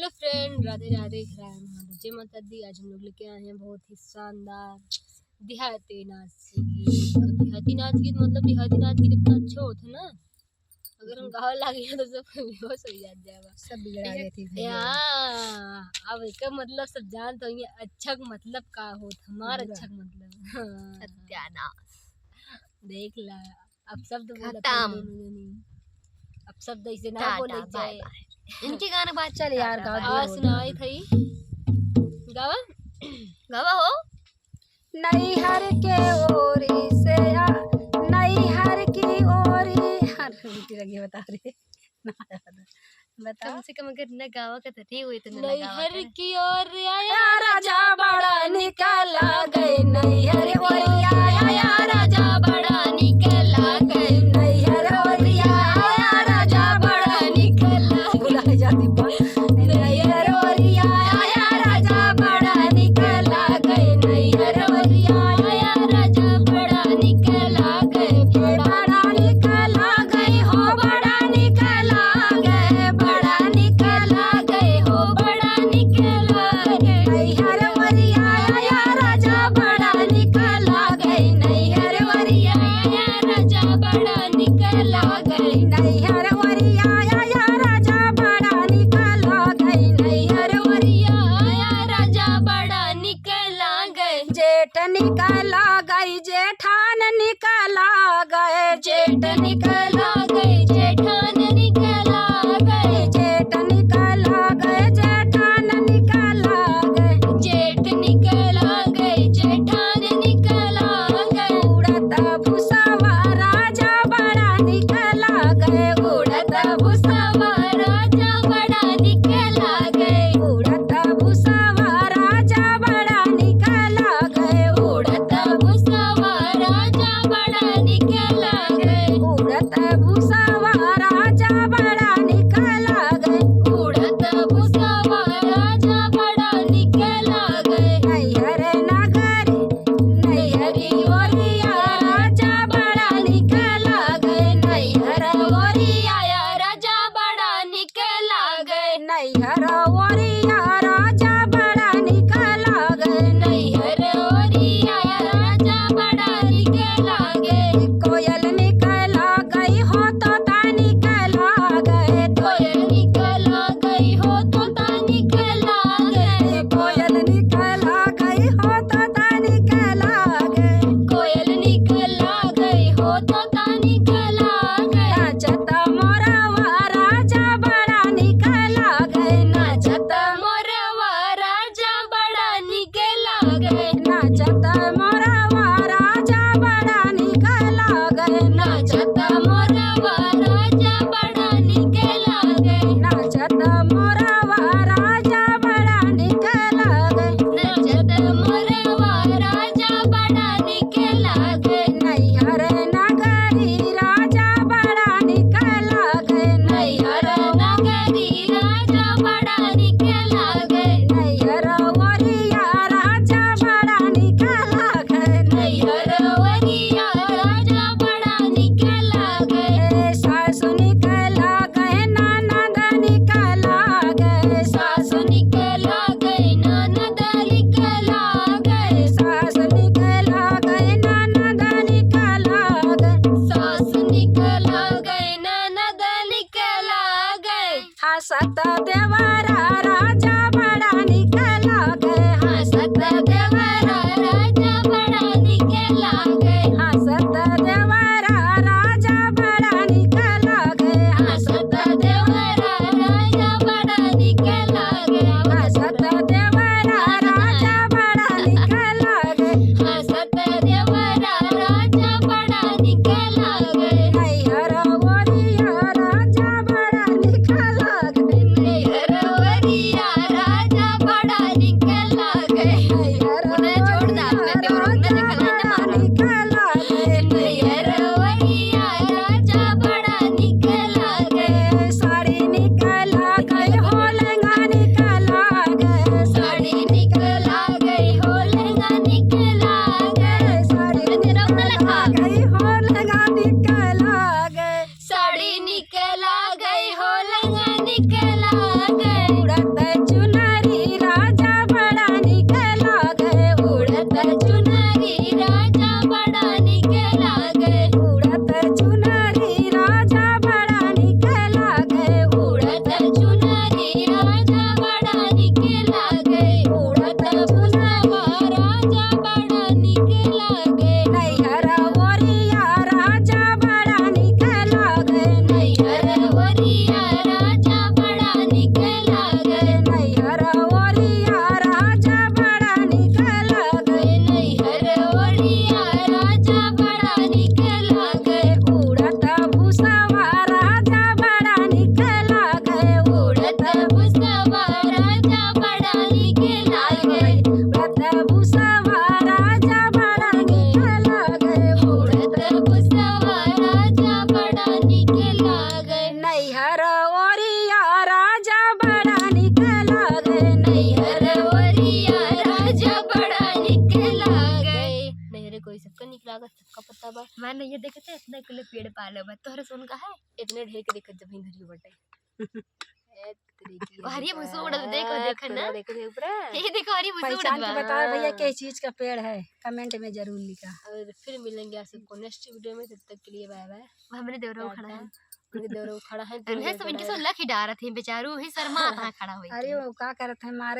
Hello friend, Radhe Radhe, जय माता दी। आज हम लोग लेके आए हैं बहुत ही शानदार देहाती नाच के गीत। और देहाती नाच गीत मतलब देहाती नाच गीत इतना अच्छा होता है ना, अगर हम गावे लगे तो सब बेहोश हो जाएगा, सब बिगड़ा देती है। अब इसका मतलब सब जान तो ये अच्छा मतलब का होता, हमारा अच्छा मतलब सत्यानाश। देख ला, अब शब्द खत्म, अब शब्द ऐसे ना बोले जाए। इनके गाने बात चल यार, गावा सुनाई थी, गावा गावा हो। नई हर के ओरी से नई हर की ओरी हर लगी बता रहे बता कम से कम अगर न गावा का तो ठीक हुई तो नई हर की ओर आया राजा बड़ा निकला गए, नई हर ओरी आया राजा बड़ा निकला गए, नई हर ओरी आया राजा बड़ा निकला भुला जाती नई हर ओरी आया राजा बड़ा निकला गए, नई हर ओरी आया राजा बड़ा निकला गए, बड़ा निकला गए हो, बड़ा निकला गए, बड़ा निकला गए हो, बड़ा निकला गए, नई हर ओरी आया राजा बड़ा निकला गए, नई हर ओरी आया राजा बड़ा निकला गए, नई हर ओरी आया राजा बड़ा निकला गए, नई हर ओरी आया राजा बड़ा निकला गए, जेठ निकला गई जेठान निकला गए, जेठ निकला गए जेठान निकला गए, जेठ निकला गए जेठान निकला गए, जेठ निकला गए जेठान निकला गए, उड़त भूसावा राजा बड़ा निकला गए, उड़त भूसावा राजा बड़ा निकला गए, उड़त भूसावा राजा बड़ा निकला गए, उड़त भूसावा राजा बड़ा निकला गए, उड़त भूसावा राजा बड़ा निकला गए, उड़त भूसावा राजा बड़ा निकला गए, नैहर नगरी नैहरी ओरिया राजा बड़ा निकला गए, नैहर ओरिया राजा बड़ा निकला गए, नैहर ओरिया राजा बड़ा निकला गए, नैहर ओरिया राजा बड़ा निकला गए, कोयल निकला गई हो तोता निकला गए, कोयल निकला गई हो तोता निकला गए, कोयल निकला गई हो तोता निकला गए, कोयल निकला गई हो तोता निकला गए, नाचत मोरवा राजा बड़ा निकला गए, नाचत मोरवा राजा बड़ा निकला गए, नाचत मोरवा राजा बड़ा निकला गए, नाचत मोरवा राजा बड़ा निकला गए, नाचत मोरवा राजा बड़ा निकला गए, नाचत मोरवा राजा बड़ा निकला गए, नैहर नगरी राजा बड़ा निकला गए, नैहर नगरी राजा बड़ा निकला गए, नैहर ओरिया राजा बड़ा निकला गए, नैहर ओरिया राजा बड़ा निकला गए, सासु निकला गए ननद निकला गए, का पता बा मैंने ये देखे थे इतने किलो पेड़ पाले बा तोहरे सुन का है इतने ढेर के देखत जब धरी बटे ए तरीकी हरी भुसु उड़त देखो देखो ना देखो देखो ऊपर ये देखो हरी भुसु उड़त पहचान के बा बताओ भैया किस चीज का पेड़ है, कमेंट में जरूर लिखा। और फिर मिलेंगे आप सबको नेक्स्ट वीडियो में, तब तक के लिए बाय बाय। हमने देवरो खड़ा है उनके देवरों खड़ा है अरे सब इनके सब लकी डारत है बेचारू ही शर्मा था खड़ा हुई अरे वो का करत है मारे